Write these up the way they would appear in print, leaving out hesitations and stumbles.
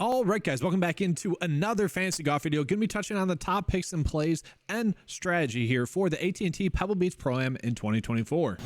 All right, guys, welcome back into another fantasy golf video. Going to be touching on the top picks and plays and strategy here for the AT&T Pebble Beach Pro-Am in 2024.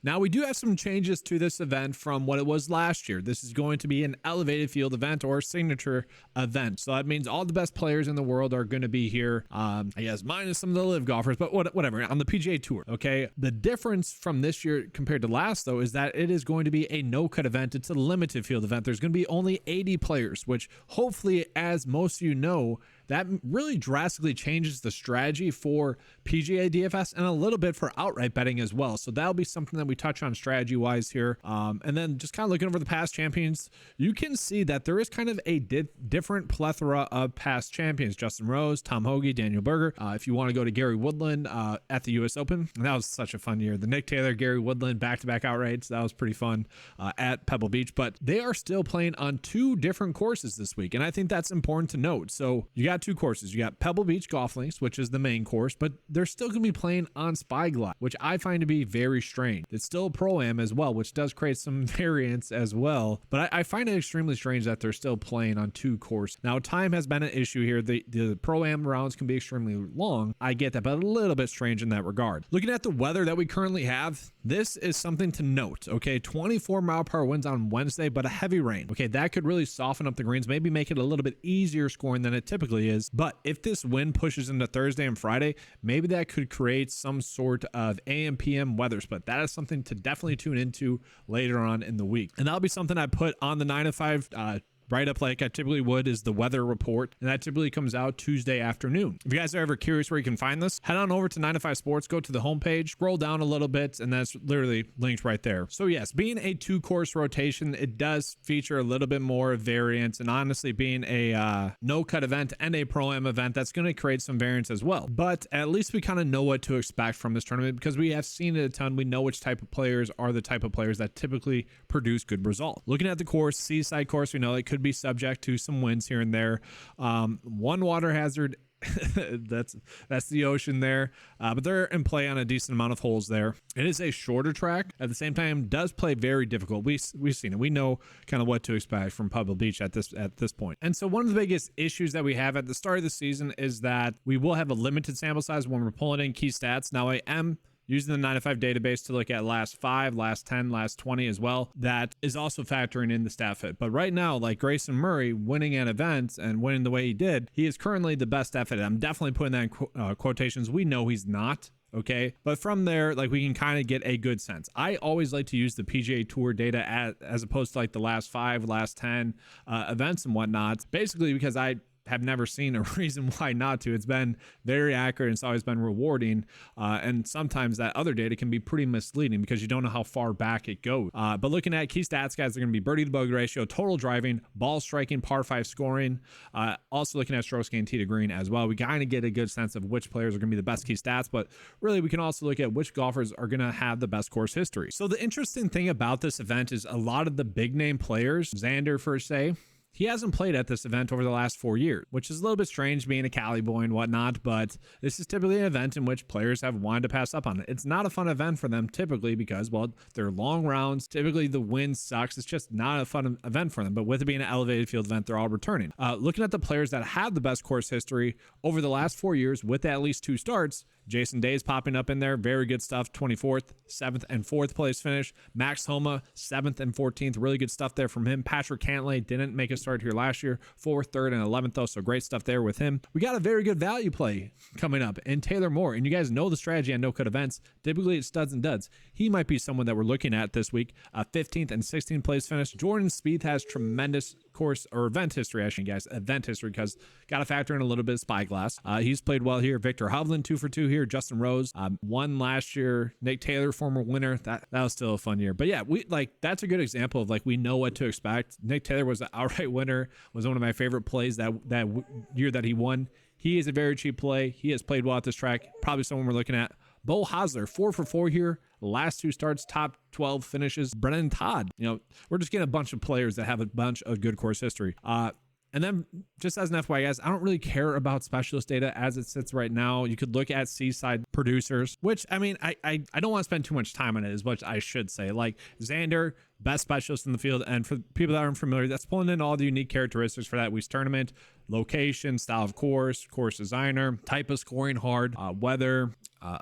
Now, we do have some changes to this event from what it was last year. This is going to be an elevated field event or signature event. So that means all the best players in the world are going to be here. I guess minus some of the live golfers, but whatever, on the PGA Tour, okay? The difference from this year compared to last, though, is that it is going to be a no-cut event. It's a limited field event. There's going to be only 80 players, which hopefully, as most of you know, that really drastically changes the strategy for PGA DFS and a little bit for outright betting as well. So that'll be something that we touch on strategy wise here. And then just kind of looking over the past champions, you can see that there is kind of a different plethora of past champions. Justin Rose, Tom Hoge, Daniel Berger. If you want to go to Gary Woodland at the US Open, that was such a fun year. The Nick Taylor, Gary Woodland back-to-back outrights. That was pretty fun at Pebble Beach, but they are still playing on two different courses this week. And I think that's important to note. So you got two courses. You got Pebble Beach Golf Links, which is the main course, but they're still going to be playing on Spyglass, which I find to be very strange. It's still a Pro-Am as well, which does create some variance as well, but I find it extremely strange that they're still playing on two courses. Now, time has been an issue here. The Pro-Am rounds can be extremely long. I get that, but a little bit strange in that regard. Looking at the weather that we currently have, this is something to note, okay? 24-mile-per-hour winds on Wednesday, but a heavy rain. Okay, that could really soften up the greens, maybe make it a little bit easier scoring than it typically is. But if this wind pushes into Thursday and Friday, maybe that could create some sort of AM PM weather split. That is something to definitely tune into later on in the week. And that'll be something I put on the 9 to 5 right up like I typically would is the weather report, and that typically comes out Tuesday afternoon. If you guys are ever curious where you can find this, head on over to 9 to 5 Sports, go to the homepage, scroll down a little bit, and that's literally linked right there. So yes, being a two-course rotation, it does feature a little bit more variance, and honestly, being a no-cut event and a Pro-Am event, that's going to create some variance as well. But at least we kind of know what to expect from this tournament because we have seen it a ton. We know which type of players are the type of players that typically produce good results. Looking at the course, Seaside course, we know it could be subject to some winds here and there. One water hazard, that's the ocean there, but they're in play on a decent amount of holes there. It is a shorter track. At the same time, does play very difficult. We've seen it. We know kind of what to expect from Pebble Beach at this point. And so one of the biggest issues that we have at the start of the season is that we will have a limited sample size when we're pulling in key stats. Now, I am using the 9 to 5 database to look at last 5, last 10, last 20 as well. That is also factoring in the stat fit. But right now, like Grayson Murray winning at events and winning the way he did, he is currently the best stat fit. I'm definitely putting that in quotations. We know he's not. Okay, but from there, like, we can kind of get a good sense. I always like to use the PGA Tour data as opposed to like the last 5, last 10 events and whatnot, basically because I have never seen a reason why not to. It's been very accurate and it's always been rewarding. And sometimes that other data can be pretty misleading because you don't know how far back it goes. But looking at key stats, guys, they're going to be birdie to bogey ratio, total driving, ball striking, par 5 scoring. Also looking at strokes gained tee to green as well. We kind of get a good sense of which players are going to be the best key stats, but really we can also look at which golfers are going to have the best course history. So the interesting thing about this event is a lot of the big name players, Xander per se, he hasn't played at this event over the last 4 years, which is a little bit strange being a Cali boy and whatnot, but this is typically an event in which players have wanted to pass up on it. It's not a fun event for them typically because, well, they're long rounds. Typically the wind sucks. It's just not a fun event for them, but with it being an elevated field event, they're all returning. Looking at the players that have the best course history over the last 4 years with at least 2 starts, Jason Day's popping up in there. Very good stuff. 24th, 7th, and 4th place finish. Max Homa, 7th and 14th. Really good stuff there from him. Patrick Cantlay didn't make a start here last year. 4th, 3rd, and 11th, though, so great stuff there with him. We got a very good value play coming up in Taylor Moore, and you guys know the strategy on no-cut events. Typically, it's studs and duds. He might be someone that we're looking at this week. 15th and 16th place finish. Jordan Spieth has tremendous course or event history, actually, guys. Event history, because got to factor in a little bit of Spyglass. He's played well here. Victor Hovland, 2 for 2 here. Justin Rose won last year. Nick Taylor, former winner. That was still a fun year. But yeah, that's a good example of like we know what to expect. Nick Taylor was an outright winner. Was one of my favorite plays that year that he won. He is a very cheap play. He has played well at this track. Probably someone we're looking at. Bo Hosler, 4 for 4 here. Last 2 starts, top 12 finishes. Brennan Todd, we're just getting a bunch of players that have a bunch of good course history. And then just as an FYI, guys, I don't really care about specialist data as it sits right now. You could look at Seaside producers, which I mean, I don't want to spend too much time on it, is what I should say. Like Xander, best specialist in the field. And for people that aren't familiar, that's pulling in all the unique characteristics for that week's tournament: location, style of course designer, type of scoring hard, weather,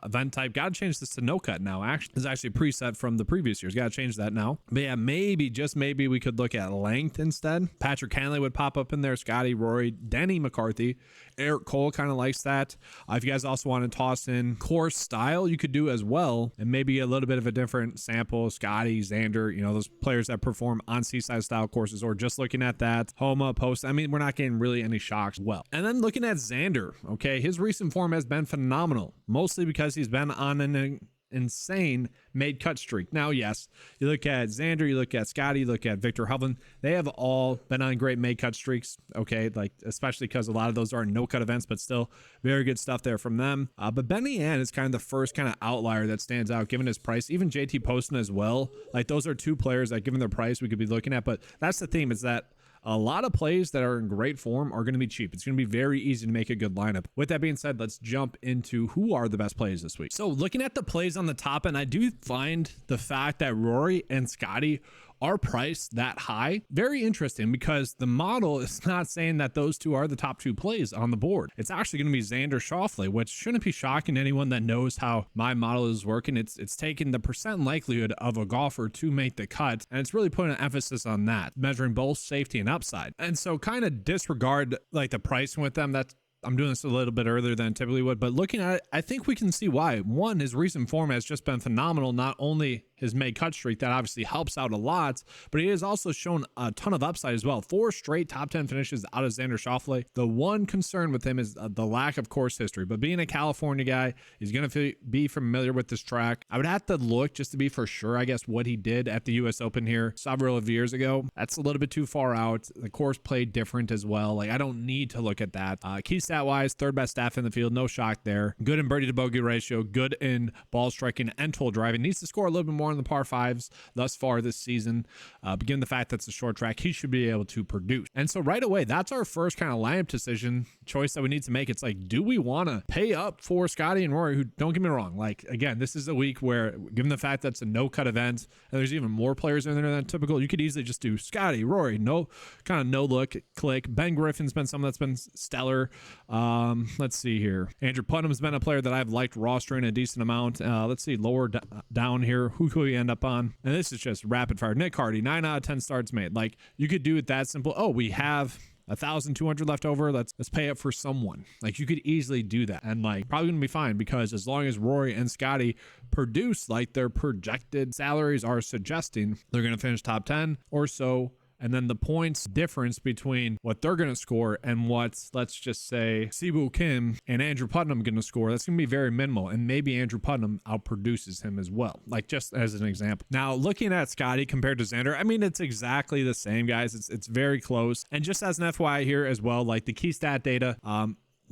event type. Got to change this to no cut now. Actually, it's actually preset from the previous years. Got to change that now. But yeah, maybe, just maybe, we could look at length instead. Patrick Cantlay would pop up in there. Scotty, Rory, Denny McCarthy, Eric Cole kind of likes that. If you guys also want to toss in course style, you could do as well, and maybe a little bit of a different sample. Scotty, Xander, you know, those players that perform on Seaside style courses, or just looking at that Homa post. I mean, we're not getting really any shocks. Well, and then looking at Xander, okay, his recent form has been phenomenal, mostly because he's been on an insane made cut streak. Now, yes, you look at Xander, you look at Scotty, you look at Victor Hovland, they have all been on great made cut streaks, okay, like especially because a lot of those are no cut events, but still very good stuff there from them. But Benny Ann is kind of the first kind of outlier that stands out given his price. Even JT Poston as well. Like, those are two players that, given their price, we could be looking at. But that's the theme, is that a lot of plays that are in great form are going to be cheap. It's going to be very easy to make a good lineup. With that being said, let's jump into who are the best plays this week. So looking at the plays on the top end, I do find the fact that Rory and Scotty are priced that high very interesting, because the model is not saying that those two are the top two plays on the board. It's actually going to be Xander Schauffele, which shouldn't be shocking to anyone that knows how my model is working. It's taking the percent likelihood of a golfer to make the cut, and it's really putting an emphasis on that, measuring both safety and upside. And so kind of disregard like the pricing with them. I'm doing this a little bit earlier than I typically would, but looking at it, I think we can see why. One, his recent form has just been phenomenal. Not only his made cut streak, that obviously helps out a lot, but he has also shown a ton of upside as well. 4 straight top 10 finishes out of Xander Schauffele. The one concern with him is the lack of course history, but being a California guy, he's going to be familiar with this track. I would have to look just to be for sure, I guess, what he did at the US Open here several of years ago. That's a little bit too far out. The course played different as well. Like, I don't need to look at that. Key stat wise, third best staff in the field, no shock there. Good in birdie to bogey ratio, good in ball striking and total driving. Needs to score a little bit more on the par fives thus far this season. But given the fact that's a short track, he should be able to produce. And so right away, that's our first kind of lineup decision choice that we need to make. It's like, do we want to pay up for Scotty and Rory, who, don't get me wrong, like, again, this is a week where, given the fact that it's a no cut event and there's even more players in there than typical, you could easily just do Scotty, Rory, no look, click. Ben Griffin's been someone that's been stellar. Let's see here. Andrew Putnam's been a player that I've liked rostering a decent amount. Let's see, lower down here, who could we end up on? And this is just rapid fire. Nick Hardy, 9 out of 10 starts made. Like, you could do it that simple. Oh, we have 1,200 left over. Let's pay up for someone. Like, you could easily do that, and like, probably gonna be fine, because as long as Rory and Scotty produce like their projected salaries are suggesting, they're gonna finish top 10 or so. And then the points difference between what they're going to score and what, let's just say, Siwoo Kim and Andrew Putnam going to score, that's going to be very minimal. And maybe Andrew Putnam outproduces him as well, like, just as an example. Now, looking at Scotty compared to Xander, I mean, it's exactly the same, guys. It's very close. And just as an FYI here as well, like the key stat data,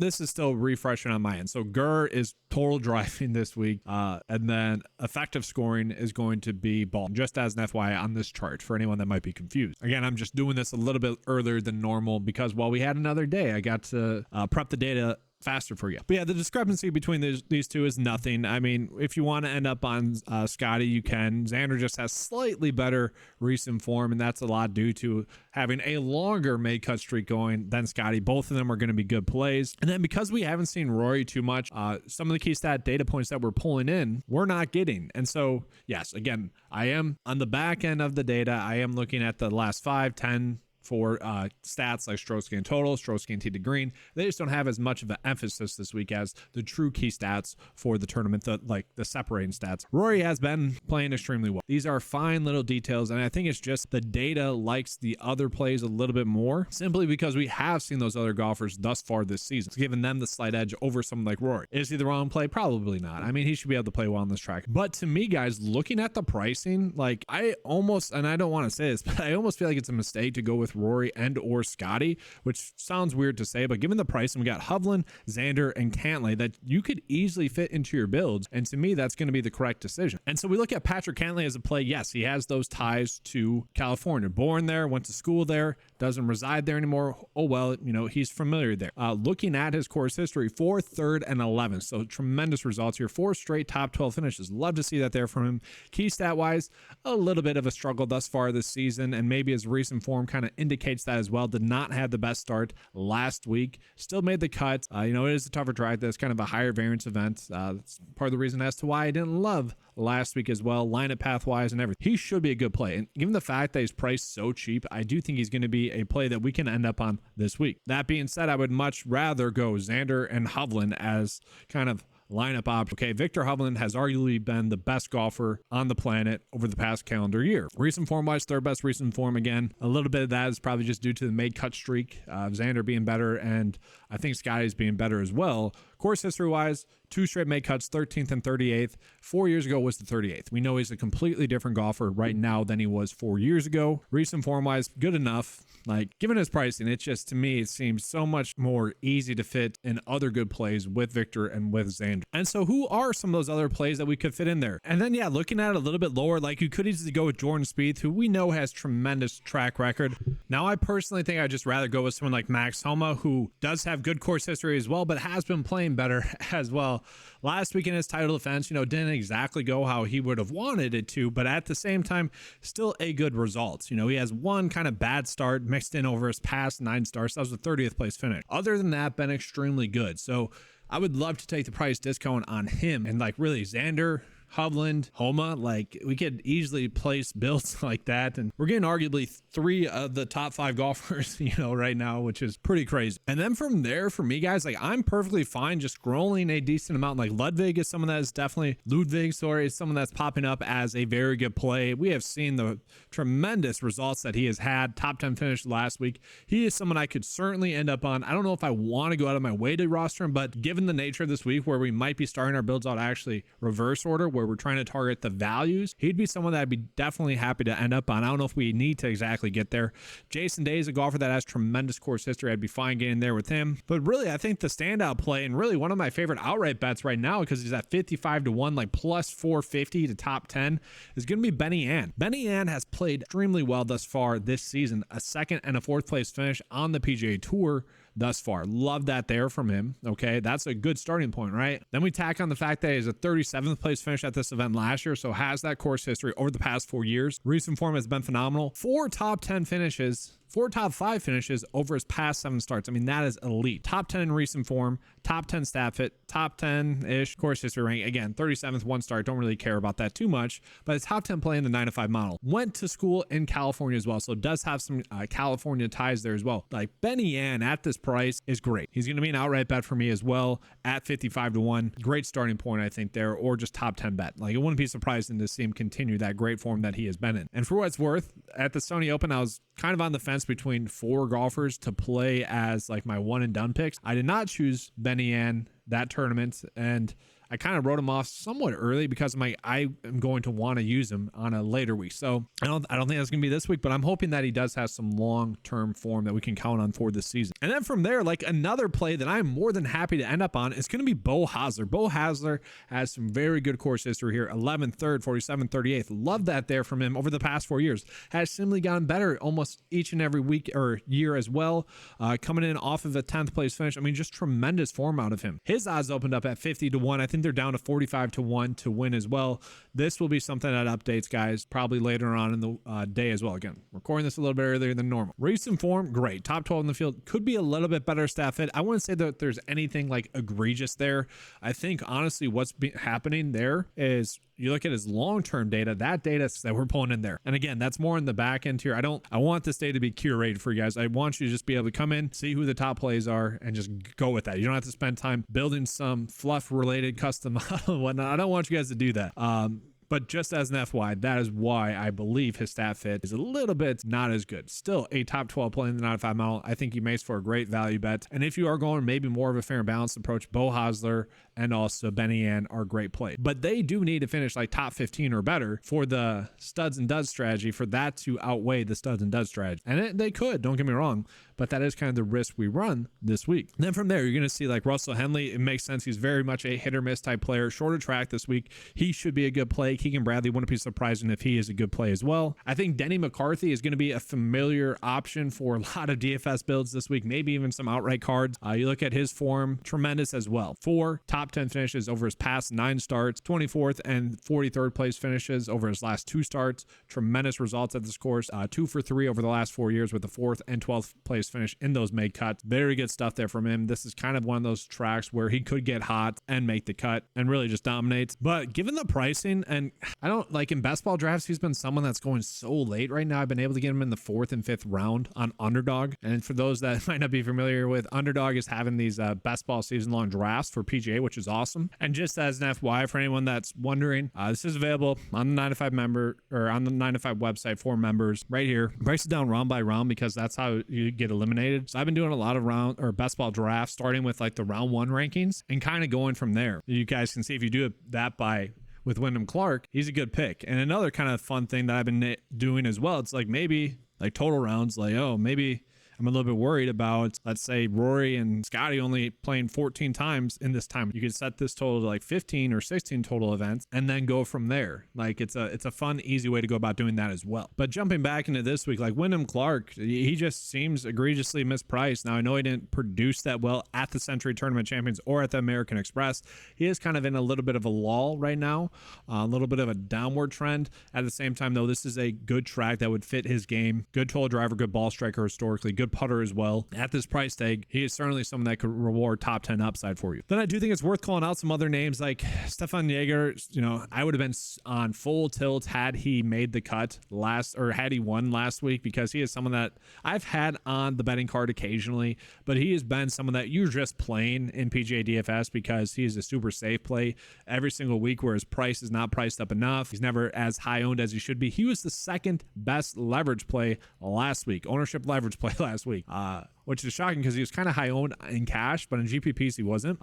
this is still refreshing on my end. So Gurr is total driving this week. And then effective scoring is going to be ball, just as an FYI on this chart for anyone that might be confused. Again, I'm just doing this a little bit earlier than normal because while we had another day, I got to prep the data faster for you. But yeah, the discrepancy between these two is nothing. I mean, if you want to end up on Scotty, you can. Xander just has slightly better recent form, and that's a lot due to having a longer made cut streak going than Scotty. Both of them are going to be good plays. And then because we haven't seen Rory too much, some of the key stat data points that we're pulling in, we're not getting. And so, yes, again, I am on the back end of the data. I am looking at the last 5, 10, for stats like stroke gain total, stroke gain tee to green. They just don't have as much of an emphasis this week as the true key stats for the tournament, the separating stats. Rory has been playing extremely well. These are fine little details, and I think it's just the data likes the other plays a little bit more, simply because we have seen those other golfers thus far this season. It's given them the slight edge over someone like Rory. Is he the wrong play? Probably not. I mean, he should be able to play well on this track. But to me, guys, looking at the pricing, like, I almost, and I don't want to say this, but I almost feel like it's a mistake to go with Rory and or Scotty, which sounds weird to say, but given the price, and we got Hovland, Xander, and Cantlay that you could easily fit into your builds. And to me, that's going to be the correct decision. And so we look at Patrick Cantlay as a play. Yes, he has those ties to California, born there, went to school there, doesn't reside there anymore. Oh, well, you know, he's familiar there. Looking at his course history, 4th, 3rd, and 11th. So tremendous results here. 4 straight top 12 finishes. Love to see that there from him. Key stat wise, a little bit of a struggle thus far this season, and maybe his recent form kind of indicates that as well. Did not have the best start last week. Still made the cut. You know, it is a tougher track. That's kind of a higher variance event. That's part of the reason as to why I didn't love last week as well, lineup path wise and everything. He should be a good play. And given the fact that he's priced so cheap, I do think he's going to be a play that we can end up on this week. That being said, I would much rather go Xander and Hovland as kind of lineup option. Okay, Victor Hovland has arguably been the best golfer on the planet over the past calendar year. Recent form wise, 3rd best recent form. Again, a little bit of that is probably just due to the made cut streak, Xander being better, and I think Scotty's being better as well. Course history wise, 2 straight made cuts, 13th and 38th. 4 years ago was the 38th. We know he's a completely different golfer right now than he was 4 years ago. Recent form wise, good enough. Like, given his pricing, it just, to me, it seems so much more easy to fit in other good plays with Victor and with Xander. And so who are some of those other plays that we could fit in there? And then, yeah, looking at it a little bit lower, like you could easily go with Jordan Spieth, who we know has tremendous track record. Now, I personally think I'd just rather go with someone like Max Homa, who does have good course history as well, but has been playing better as well. Last week in his title defense, you know, didn't exactly go how he would have wanted it to, but at the same time, still a good result. You know, he has one kind of bad start mixed in over his past 9 starts. That was the 30th place finish. Other than that, been extremely good. So I would love to take the price discount on him, and like really Xander, Hovland, Homa, like we could easily place builds like that. And we're getting arguably 3 of the top 5 golfers, you know, right now, which is pretty crazy. And then from there, for me, guys, like I'm perfectly fine just scrolling a decent amount. Like Ludwig is someone that is definitely, is someone that's popping up as a very good play. We have seen the tremendous results that he has had. Top 10 finish last week. He is someone I could certainly end up on. I don't know if I want to go out of my way to roster him, but given the nature of this week where we might be starting our builds out actually reverse order, where we're trying to target the values, he'd be someone that I'd be definitely happy to end up on. I don't know if we need to exactly get there. Jason Day is a golfer that has tremendous course history. I'd be fine getting there with him. But really, I think the standout play, and really one of my favorite outright bets right now, because he's at 55 to 1, like plus 450 to top 10, is going to be Benny Ann. Benny Ann has played extremely well thus far this season, a 2nd and a 4th place finish on the PGA Tour thus far. Love that there from him. Okay, that's a good starting point, right? Then we tack on the fact that he's a 37th place finish at this event last year, so has that course history over the past 4 years. Recent form has been phenomenal. 4 top 10 finishes, 4 top 5 finishes over his past 7 starts. I mean, that is elite. Top 10 in recent form, top 10 stat fit, top 10-ish course history rank. Again, 37th, 1 start. Don't really care about that too much, but it's top 10 play in the 9-to-5 model. Went to school in California as well, so does have some California ties there as well. Like Benny Ann at this price is great. He's going to be an outright bet for me as well at 55 to 1. Great starting point, I think, there, or just top 10 bet. Like, it wouldn't be surprising to see him continue that great form that he has been in. And for what it's worth, at the Sony Open, I was kind of on the fence between 4 golfers to play as like my one and done picks. I did not choose Benny Ann that tournament, and I kind of wrote him off somewhat early because I am going to want to use him on a later week. So I don't think that's going to be this week, but I'm hoping that he does have some long-term form that we can count on for this season. And then from there, like another play that I'm more than happy to end up on is going to be Beau Hossler. Beau Hossler has some very good course history here. 11th, 3rd, 47th, 38th. Love that there from him over the past 4 years. Has simply gotten better almost each and every week or year as well. Coming in off of a 10th place finish. I mean, just tremendous form out of him. His odds opened up at 50 to 1. I think they're down to 45 to 1 to win as well. This will be something that updates, guys, probably later on in the day as well. Again, recording this a little bit earlier than normal. Recent form, great. Top 12 in the field. Could be a little bit better stat fit. I wouldn't say that there's anything like egregious there. I think honestly what's happening there is you look at his long-term data, that data that we're pulling in there. And again, that's more in the back end here. I want this day to be curated for you guys. I want you to just be able to come in, see who the top plays are, and just go with that. You don't have to spend time building some fluff-related custom model and whatnot. I don't want you guys to do that. But just as an FYI, that is why I believe his stat fit is a little bit not as good. Still a top 12 play in the 9-to-5 model. I think he makes for a great value bet. And if you are going maybe more of a fair and balanced approach, Beau Hossler and also Benny Ann are great plays. But they do need to finish like top 15 or better for the studs and duds strategy, for that to outweigh the studs and duds strategy. And they could, don't get me wrong, but that is kind of the risk we run this week. And then from there, you're going to see like Russell Henley. It makes sense. He's very much a hit or miss type player. Shorter track this week. He should be a good play. Keegan Bradley, wouldn't be surprising if he is a good play as well. I think Denny McCarthy is going to be a familiar option for a lot of DFS builds this week, maybe even some outright cards. You look at his form, tremendous as well. 4 top 10 finishes over his past 9 starts, 24th and 43rd place finishes over his last 2 starts. Tremendous results at this course. 2 for 3 over the last 4 years with the 4th and 12th place finish in those made cuts. Very good stuff there from him. This is kind of one of those tracks where he could get hot and make the cut and really just dominates. But given the pricing, and I don't like in best ball drafts, he's been someone that's going so late right now. I've been able to get him in the 4th and 5th round on Underdog. And for those that might not be familiar with, Underdog is having these best ball season long drafts for PGA, which is awesome. And just as an FYI for anyone that's wondering, this is available on the 9 to 5 member, or on the 9 to 5 website for members right here. Breaks it down round by round because that's how you get eliminated. So I've been doing a lot of round or best ball drafts, starting with like the round 1 rankings and kind of going from there. You guys can see if you do that by with Wyndham Clark, he's a good pick. And another kind of fun thing that I've been doing as well, it's like maybe like total rounds, like, oh, maybe I'm a little bit worried about, let's say, Rory and Scotty only playing 14 times in this time. You could set this total to like 15 or 16 total events and then go from there. Like it's a fun, easy way to go about doing that as well. But jumping back into this week, like Wyndham Clark, he just seems egregiously mispriced. Now, I know he didn't produce that well at the Century Tournament Champions or at the American Express. He is kind of in a little bit of a lull right now, a little bit of a downward trend. At the same time, though, this is a good track that would fit his game. Good total driver, good ball striker historically, good putter as well. At this price tag, he is certainly someone that could reward top 10 upside for you. Then I do think it's worth calling out some other names like Stefan Jaeger. You know, I would have been on full tilt had he made the cut had he won last week, because he is someone that I've had on the betting card occasionally, but he has been someone that you're just playing in PGA DFS because he is a super safe play every single week where his price is not priced up enough. He's never as high owned as he should be. He was the 2nd best leverage play last week, ownership leverage play last week. Which is shocking because he was kind of high owned in cash, but in GPPs he wasn't.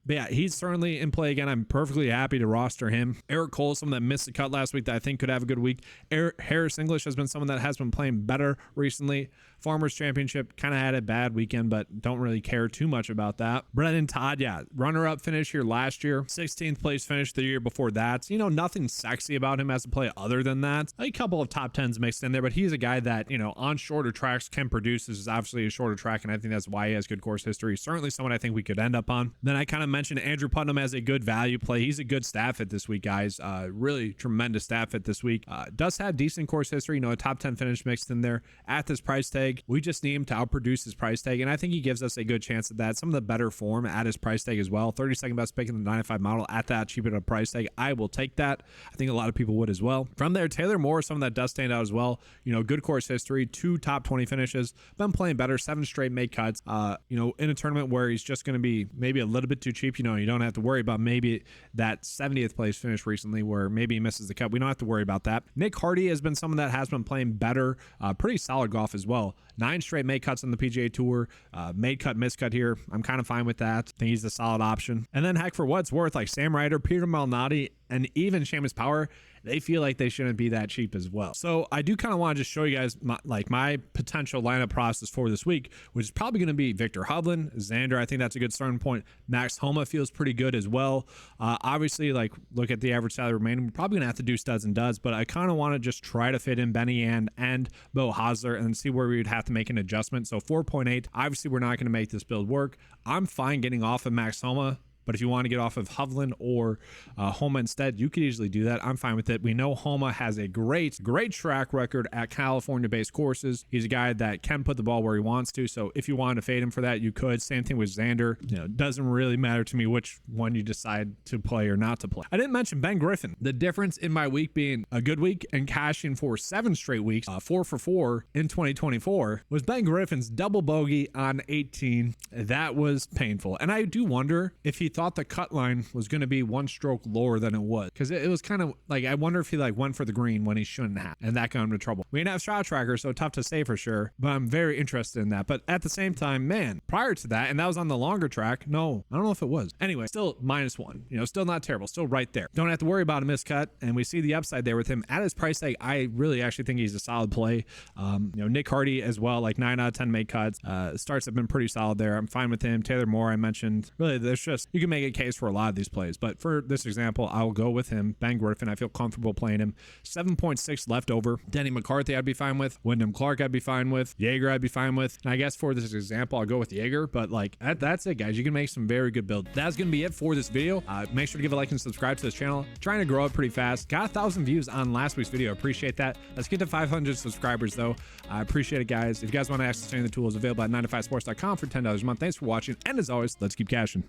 But yeah, he's certainly in play again. I'm perfectly happy to roster him. Eric Cole, someone that missed the cut last week that I think could have a good week. Harris English has been someone that has been playing better recently. Farmers Championship kind of had a bad weekend, but don't really care too much about that. Brennan Todd, yeah, runner-up finish here last year. 16th place finish the year before that. You know, nothing sexy about him as a play other than that. A couple of top 10s mixed in there, but he's a guy that, you know, on shorter tracks can produce. This is obviously a shorter track, and I think that's why he has good course history. Certainly someone I think we could end up on. Then I kind of mentioned Andrew Putnam as a good value play. He's a good stat fit this week, guys. Really tremendous stat fit this week. Does have decent course history, you know, a top 10 finish mixed in there at this price tag. We just need him to outproduce his price tag, and I think he gives us a good chance at that. Some of the better form at his price tag as well. 32nd best pick in the 95 model at that cheap at a price tag. I will take that. I think a lot of people would as well. From there, Taylor Moore, someone that does stand out as well. You know, good course history, 2 top 20 finishes, been playing better, 7 straight make cuts. You know, in a tournament where he's just going to be maybe a little bit too cheap, you know, you don't have to worry about maybe that 70th place finish recently where maybe he misses the cut. We don't have to worry about that. Nick Hardy has been someone that has been playing better, pretty solid golf as well. 9 straight made cuts on the PGA Tour. Made cut, miscut here. I'm kind of fine with that. I think he's a solid option. And then heck, for what it's worth, like Sam Ryder, Peter Malnati, and even Seamus Power, they feel like they shouldn't be that cheap as well. So I do kind of want to just show you guys my potential lineup process for this week, which is probably going to be Victor Hovland, Xander. I think that's a good starting point. Max Homa feels pretty good as well. Obviously, like look at the average salary remaining. We're probably going to have to do studs and duds, but I kind of want to just try to fit in Benny and Bo Hosler and see where we would have to make an adjustment. So 4.8, obviously we're not going to make this build work. I'm fine getting off of Max Homa. But if you want to get off of Hovland or Homa instead, you could easily do that. I'm fine with it. We know Homa has a great track record at California-based courses. He's a guy that can put the ball where he wants to. So if you wanted to fade him for that, you could. Same thing with Xander. You know, it doesn't really matter to me which one you decide to play or not to play. I didn't mention Ben Griffin. The difference in my week being a good week and cashing for 7 straight weeks, 4 for 4 in 2024, was Ben Griffin's double bogey on 18. That was painful. And I do wonder if he thought the cut line was going to be 1 stroke lower than it was, because it was kind of like, I wonder if he like went for the green when he shouldn't have, and that got him into trouble. We didn't have shot tracker, so tough to say for sure, but I'm very interested in that. But at the same time, man, prior to that, and that was on the longer track. No, I don't know if it was. Anyway, still -1, you know, still not terrible, still right there. Don't have to worry about a miscut, and we see the upside there with him at his price tag. I really actually think he's a solid play. You know, Nick Hardy as well, like 9 out of 10 make cuts. Starts have been pretty solid there. I'm fine with him. Taylor Moore, I mentioned. Really, there's just, you can make a case for a lot of these plays, but for this example, I'll go with him. Ben Griffin, I feel comfortable playing him. 7.6 left over. Denny McCarthy, I'd be fine with. Wyndham Clark, I'd be fine with. Yeager, I'd be fine with. And I guess for this example, I'll go with Yeager, but like that's it, guys. You can make some very good builds. That's going to be it for this video. Make sure to give a like and subscribe to this channel. Trying to grow up pretty fast. Got 1,000 views on last week's video. Appreciate that. Let's get to 500 subscribers though. I appreciate it, guys. If you guys want to access any of the tools available at 9to5sports.com for $10 a month. Thanks for watching. And as always, let's keep cashing.